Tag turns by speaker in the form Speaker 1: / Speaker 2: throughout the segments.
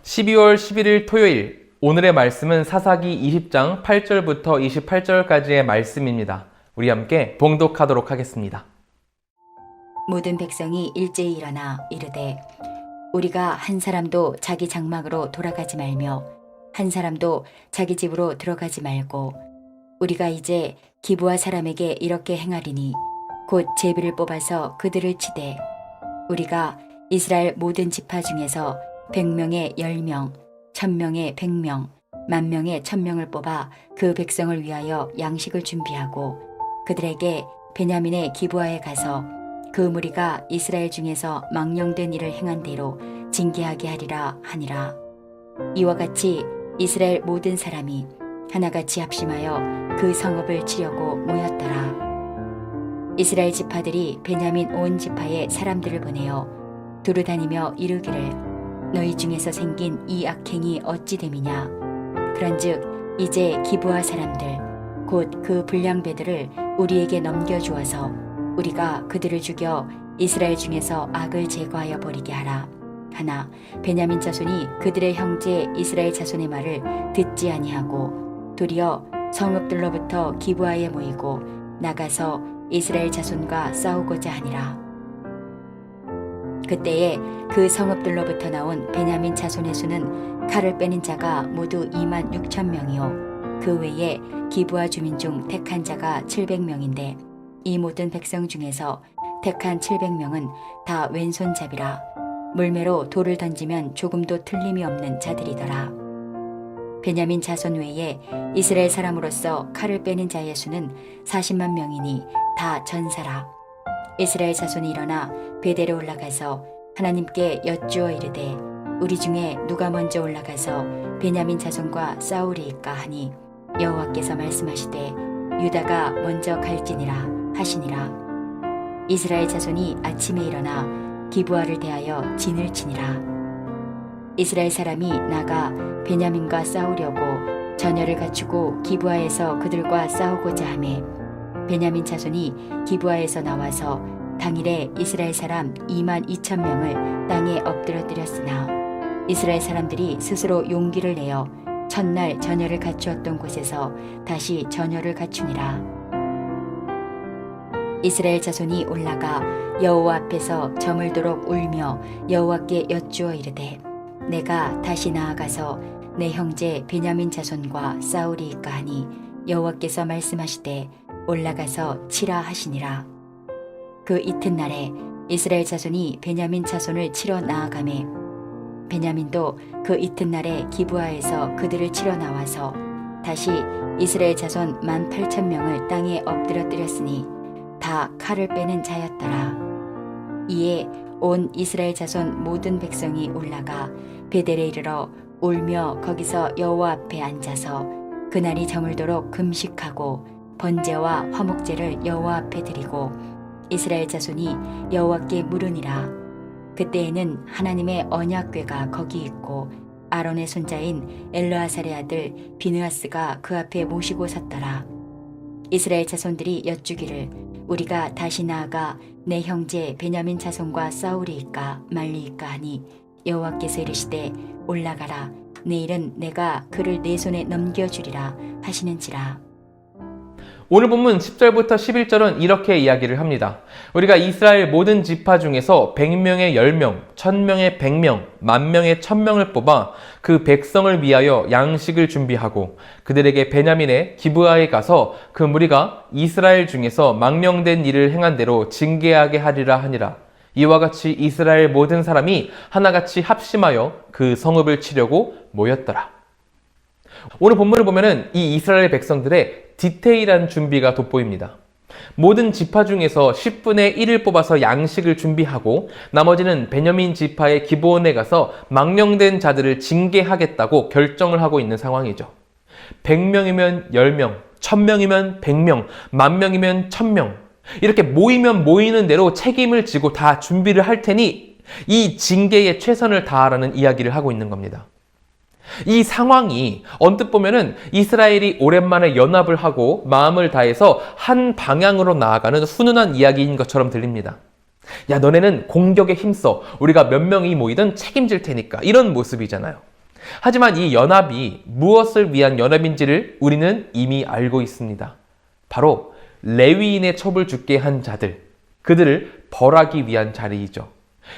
Speaker 1: 12월 11일 토요일, 오늘의 말씀은 사사기 20장 8절부터 28절까지의 말씀입니다. 우리 함께 봉독하도록 하겠습니다.
Speaker 2: 모든 백성이 일제히 일어나 이르되 우리가 한 사람도 자기 장막으로 돌아가지 말며 한 사람도 자기 집으로 들어가지 말고 우리가 이제 기브아 사람에게 이렇게 행하리니 곧 제비를 뽑아서 그들을 치되 우리가 이스라엘 모든 지파 중에서 100명에 10명, 1000명에 100명, 10,000명에 1000명을 뽑아 그 백성을 위하여 양식을 준비하고 그들에게 베냐민의 기브아에 가서 그 무리가 이스라엘 중에서 망령된 일을 행한 대로 징계하게 하리라 하니라. 이와 같이 이스라엘 모든 사람이 하나같이 합심하여 그 성읍을 치려고 모였더라. 이스라엘 지파들이 베냐민 온 지파에 사람들을 보내어 두루 다니며 이르기를 너희 중에서 생긴 이 악행이 어찌 됨이냐. 그런즉 이제 기브아 사람들 곧 그 불량배들을 우리에게 넘겨주어서 우리가 그들을 죽여 이스라엘 중에서 악을 제거하여 버리게 하라. 하나 베냐민 자손이 그들의 형제 이스라엘 자손의 말을 듣지 아니하고 도리어 성읍들로부터 기브아에 모이고 나가서 이스라엘 자손과 싸우고자 하니라. 그때에 그 성읍들로부터 나온 베냐민 자손의 수는 칼을 빼는 자가 모두 26,000명이요 그 외에 기브아 주민 중 택한 자가 700명인데 이 모든 백성 중에서 택한 700명은 다 왼손잡이라 물매로 돌을 던지면 조금도 틀림이 없는 자들이더라. 베냐민 자손 외에 이스라엘 사람으로서 칼을 빼는 자의 수는 40만 명이니 다 전사라. 이스라엘 자손이 일어나 베델에 올라가서 하나님께 여쭈어 이르되 우리 중에 누가 먼저 올라가서 베냐민 자손과 싸우리이까 하니 여호와께서 말씀하시되 유다가 먼저 갈지니라 하시니라. 이스라엘 자손이 아침에 일어나 기브아를 대하여 진을 치니라. 이스라엘 사람이 나가 베냐민과 싸우려고 전열을 갖추고 기브아에서 그들과 싸우고자 하매 베냐민 자손이 기브아에서 나와서 당일에 이스라엘 사람 22,000명을 땅에 엎드러뜨렸으나 이스라엘 사람들이 스스로 용기를 내어 첫날 전열을 갖추었던 곳에서 다시 전열을 갖추니라. 이스라엘 자손이 올라가 여호와 앞에서 저물도록 울며 여호와께 여쭈어 이르되 내가 다시 나아가서 내 형제 베냐민 자손과 싸우리이까 하니 여호와께서 말씀하시되 올라가서 치라 하시니라. 그 이튿날에 이스라엘 자손이 베냐민 자손을 치러 나아가매 베냐민도 그 이튿날에 기브아에서 그들을 치러 나와서 다시 이스라엘 자손 18,000명을 땅에 엎드러뜨렸으니 다 칼을 빼는 자였더라. 이에 온 이스라엘 자손 모든 백성이 올라가 베델에 이르러 울며 거기서 여호와 앞에 앉아서 그날이 저물도록 금식하고 번제와 화목제를 여호와 앞에 드리고 이스라엘 자손이 여호와께 물으니라. 그때에는 하나님의 언약궤가 거기 있고 아론의 손자인 엘르아살의 아들 비느하스가 그 앞에 모시고 섰더라. 이스라엘 자손들이 여쭈기를 우리가 다시 나아가 내 형제 베냐민 자손과 싸우리이까 말리이까 하니 여호와께서 이르시되 올라가라. 내일은 내가 그를 내 손에 넘겨주리라 하시는지라.
Speaker 1: 오늘 본문 10절부터 11절은 이렇게 이야기를 합니다. 우리가 이스라엘 모든 지파 중에서 100명에 10명, 1000명에 100명, 10,000명에 1000명을 뽑아 그 백성을 위하여 양식을 준비하고 그들에게 베냐민의 기브아에 가서 그 무리가 이스라엘 중에서 망령된 일을 행한 대로 징계하게 하리라 하니라. 이와 같이 이스라엘 모든 사람이 하나같이 합심하여 그 성읍을 치려고 모였더라. 오늘 본문을 보면은 이 이스라엘 백성들의 디테일한 준비가 돋보입니다. 모든 지파 중에서 10분의 1을 뽑아서 양식을 준비하고 나머지는 베냐민 지파의 기브온에 가서 망령된 자들을 징계하겠다고 결정을 하고 있는 상황이죠. 100명이면 10명, 1000명이면 100명, 10,000명이면 1000명 이렇게 모이면 모이는 대로 책임을 지고 다 준비를 할 테니 이 징계에 최선을 다하라는 이야기를 하고 있는 겁니다. 이 상황이 언뜻 보면은 이스라엘이 오랜만에 연합을 하고 마음을 다해서 한 방향으로 나아가는 훈훈한 이야기인 것처럼 들립니다. 야, 너네는 공격에 힘써. 우리가 몇 명이 모이든 책임질 테니까. 이런 모습이잖아요. 하지만 이 연합이 무엇을 위한 연합인지를 우리는 이미 알고 있습니다. 바로 레위인의 첩을 죽게 한 자들, 그들을 벌하기 위한 자리이죠.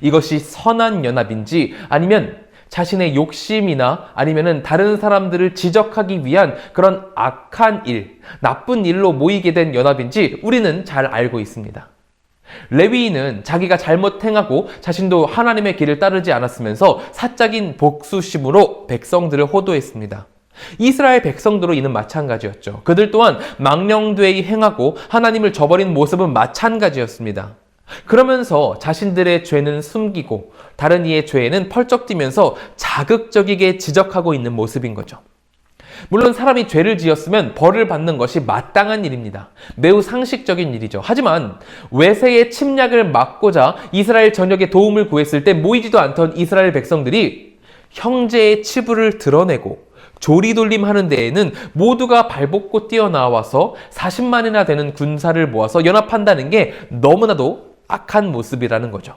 Speaker 1: 이것이 선한 연합인지 아니면 자신의 욕심이나 아니면은 다른 사람들을 지적하기 위한 그런 악한 일, 나쁜 일로 모이게 된 연합인지 우리는 잘 알고 있습니다. 레위인은 자기가 잘못 행하고 자신도 하나님의 길을 따르지 않았으면서 사적인 복수심으로 백성들을 호도했습니다. 이스라엘 백성들로 이는 마찬가지였죠. 그들 또한 망령되이 행하고 하나님을 저버린 모습은 마찬가지였습니다. 그러면서 자신들의 죄는 숨기고 다른 이의 죄에는 펄쩍 뛰면서 자극적이게 지적하고 있는 모습인 거죠. 물론 사람이 죄를 지었으면 벌을 받는 것이 마땅한 일입니다. 매우 상식적인 일이죠. 하지만 외세의 침략을 막고자 이스라엘 전역에 도움을 구했을 때 모이지도 않던 이스라엘 백성들이 형제의 치부를 드러내고 조리돌림 하는 데에는 모두가 발벗고 뛰어나와서 40만이나 되는 군사를 모아서 연합한다는 게 너무나도 악한 모습이라는 거죠.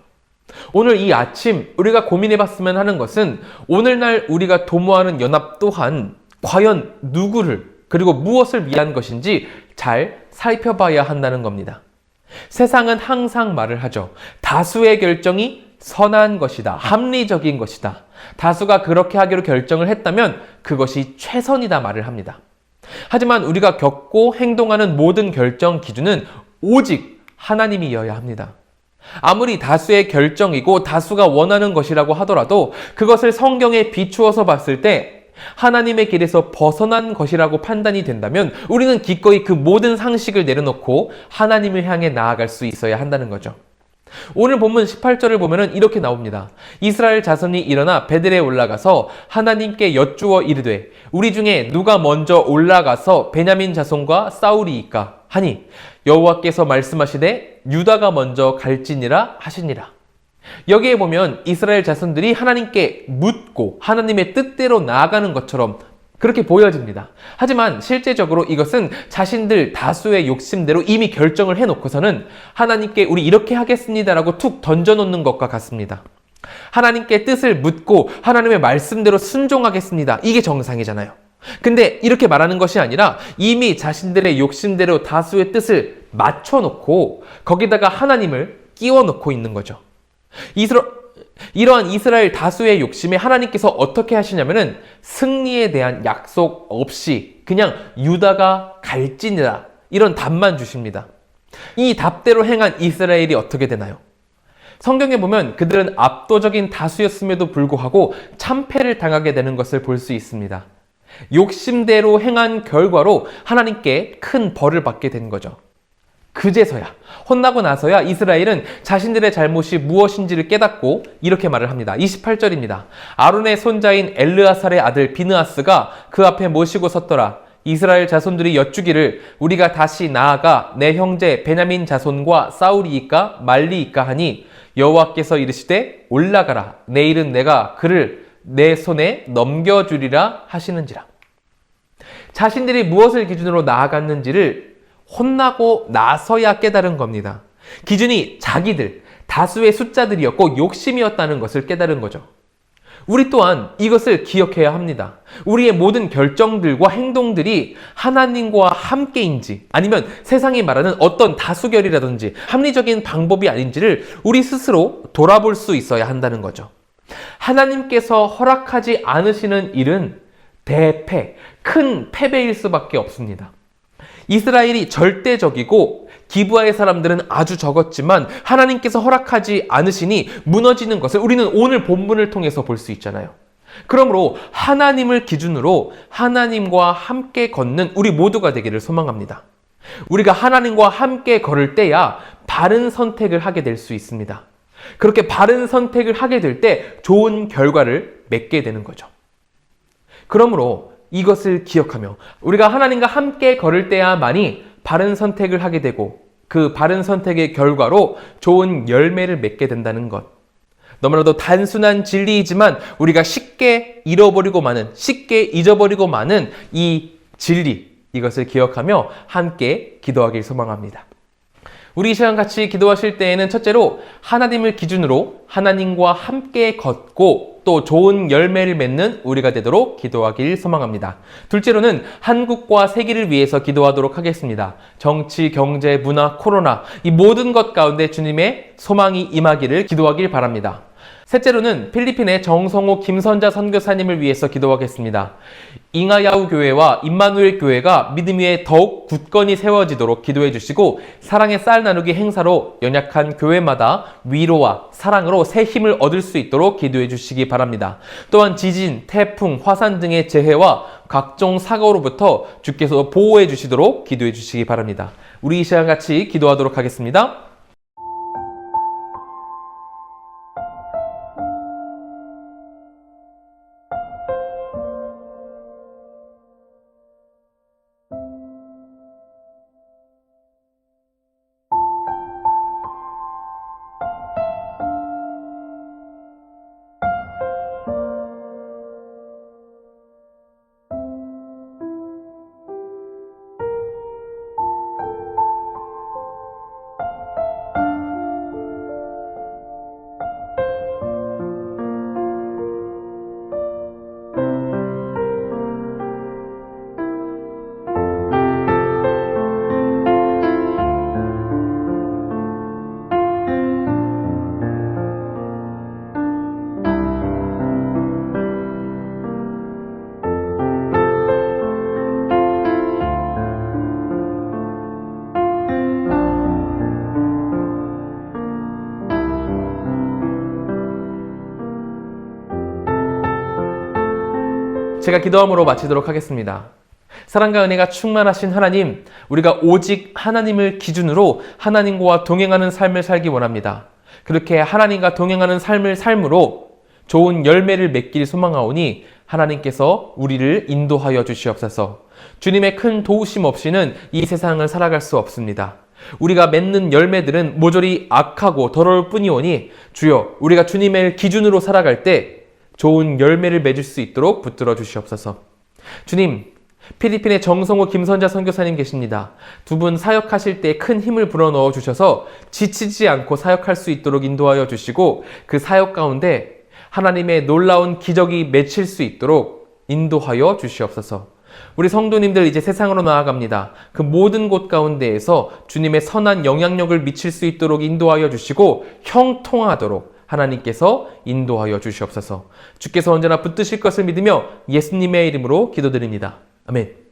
Speaker 1: 오늘 이 아침 우리가 고민해봤으면 하는 것은 오늘날 우리가 도모하는 연합 또한 과연 누구를 그리고 무엇을 위한 것인지 잘 살펴봐야 한다는 겁니다. 세상은 항상 말을 하죠. 다수의 결정이 선한 것이다. 합리적인 것이다. 다수가 그렇게 하기로 결정을 했다면 그것이 최선이다 말을 합니다. 하지만 우리가 겪고 행동하는 모든 결정 기준은 오직 하나님이어야 합니다. 아무리 다수의 결정이고 다수가 원하는 것이라고 하더라도 그것을 성경에 비추어서 봤을 때 하나님의 길에서 벗어난 것이라고 판단이 된다면 우리는 기꺼이 그 모든 상식을 내려놓고 하나님을 향해 나아갈 수 있어야 한다는 거죠. 오늘 본문 18절을 보면 이렇게 나옵니다. 이스라엘 자손이 일어나 베들에 올라가서 하나님께 여쭈어 이르되 우리 중에 누가 먼저 올라가서 베냐민 자손과 싸우리이까 하니 여호와께서 말씀하시되 유다가 먼저 갈지니라 하시니라. 여기에 보면 이스라엘 자손들이 하나님께 묻고 하나님의 뜻대로 나아가는 것처럼 그렇게 보여집니다. 하지만 실제적으로 이것은 자신들 다수의 욕심대로 이미 결정을 해놓고서는 하나님께 우리 이렇게 하겠습니다라고 툭 던져놓는 것과 같습니다. 하나님께 뜻을 묻고 하나님의 말씀대로 순종하겠습니다. 이게 정상이잖아요. 근데 이렇게 말하는 것이 아니라 이미 자신들의 욕심대로 다수의 뜻을 맞춰놓고 거기다가 하나님을 끼워놓고 있는 거죠. 이러한 이스라엘 다수의 욕심에 하나님께서 어떻게 하시냐면은 승리에 대한 약속 없이 그냥 유다가 갈지니라 이런 답만 주십니다. 이 답대로 행한 이스라엘이 어떻게 되나요? 성경에 보면 그들은 압도적인 다수였음에도 불구하고 참패를 당하게 되는 것을 볼 수 있습니다. 욕심대로 행한 결과로 하나님께 큰 벌을 받게 된 거죠. 그제서야 혼나고 나서야 이스라엘은 자신들의 잘못이 무엇인지를 깨닫고 이렇게 말을 합니다. 28절입니다. 아론의 손자인 엘르아살의 아들 비느하스가 그 앞에 모시고 섰더라. 이스라엘 자손들이 여쭈기를 우리가 다시 나아가 내 형제 베냐민 자손과 싸우리이까 말리이까 하니 여호와께서 이르시되 올라가라. 내일은 내가 그를 내 손에 넘겨주리라 하시는지라. 자신들이 무엇을 기준으로 나아갔는지를 혼나고 나서야 깨달은 겁니다. 기준이 자기들, 다수의 숫자들이었고 욕심이었다는 것을 깨달은 거죠. 우리 또한 이것을 기억해야 합니다. 우리의 모든 결정들과 행동들이 하나님과 함께인지 아니면 세상이 말하는 어떤 다수결이라든지 합리적인 방법이 아닌지를 우리 스스로 돌아볼 수 있어야 한다는 거죠. 하나님께서 허락하지 않으시는 일은 대패, 큰 패배일 수밖에 없습니다. 이스라엘이 절대적이고 기브아의 사람들은 아주 적었지만 하나님께서 허락하지 않으시니 무너지는 것을 우리는 오늘 본문을 통해서 볼 수 있잖아요. 그러므로 하나님을 기준으로 하나님과 함께 걷는 우리 모두가 되기를 소망합니다. 우리가 하나님과 함께 걸을 때야 바른 선택을 하게 될 수 있습니다. 그렇게 바른 선택을 하게 될 때 좋은 결과를 맺게 되는 거죠. 그러므로 이것을 기억하며 우리가 하나님과 함께 걸을 때야만이 바른 선택을 하게 되고 그 바른 선택의 결과로 좋은 열매를 맺게 된다는 것. 너무나도 단순한 진리이지만 우리가 쉽게 잃어버리고 마는, 쉽게 잊어버리고 마는 이 진리, 이것을 기억하며 함께 기도하길 소망합니다. 우리 이 시간 같이 기도하실 때에는 첫째로 하나님을 기준으로 하나님과 함께 걷고 또 좋은 열매를 맺는 우리가 되도록 기도하길 소망합니다. 둘째로는 한국과 세계를 위해서 기도하도록 하겠습니다. 정치, 경제, 문화, 코로나 이 모든 것 가운데 주님의 소망이 임하기를 기도하길 바랍니다. 셋째로는 필리핀의 정성호 김선자 선교사님을 위해서 기도하겠습니다. 잉하야우 교회와 임마누엘 교회가 믿음 위에 더욱 굳건히 세워지도록 기도해 주시고 사랑의 쌀 나누기 행사로 연약한 교회마다 위로와 사랑으로 새 힘을 얻을 수 있도록 기도해 주시기 바랍니다. 또한 지진, 태풍, 화산 등의 재해와 각종 사고로부터 주께서 보호해 주시도록 기도해 주시기 바랍니다. 우리 이 시간 같이 기도하도록 하겠습니다. 제가 기도함으로 마치도록 하겠습니다. 사랑과 은혜가 충만하신 하나님, 우리가 오직 하나님을 기준으로 하나님과 동행하는 삶을 살기 원합니다. 그렇게 하나님과 동행하는 삶을 삶으로 좋은 열매를 맺길 소망하오니 하나님께서 우리를 인도하여 주시옵소서. 주님의 큰 도우심 없이는 이 세상을 살아갈 수 없습니다. 우리가 맺는 열매들은 모조리 악하고 더러울 뿐이오니 주여, 우리가 주님의 기준으로 살아갈 때 좋은 열매를 맺을 수 있도록 붙들어 주시옵소서. 주님, 필리핀의 정성호 김선자 선교사님 계십니다. 두 분 사역하실 때 큰 힘을 불어넣어 주셔서 지치지 않고 사역할 수 있도록 인도하여 주시고 그 사역 가운데 하나님의 놀라운 기적이 맺힐 수 있도록 인도하여 주시옵소서. 우리 성도님들 이제 세상으로 나아갑니다. 그 모든 곳 가운데에서 주님의 선한 영향력을 미칠 수 있도록 인도하여 주시고 형통하도록 하나님께서 인도하여 주시옵소서. 주께서 언제나 붙드실 것을 믿으며 예수님의 이름으로 기도드립니다. 아멘.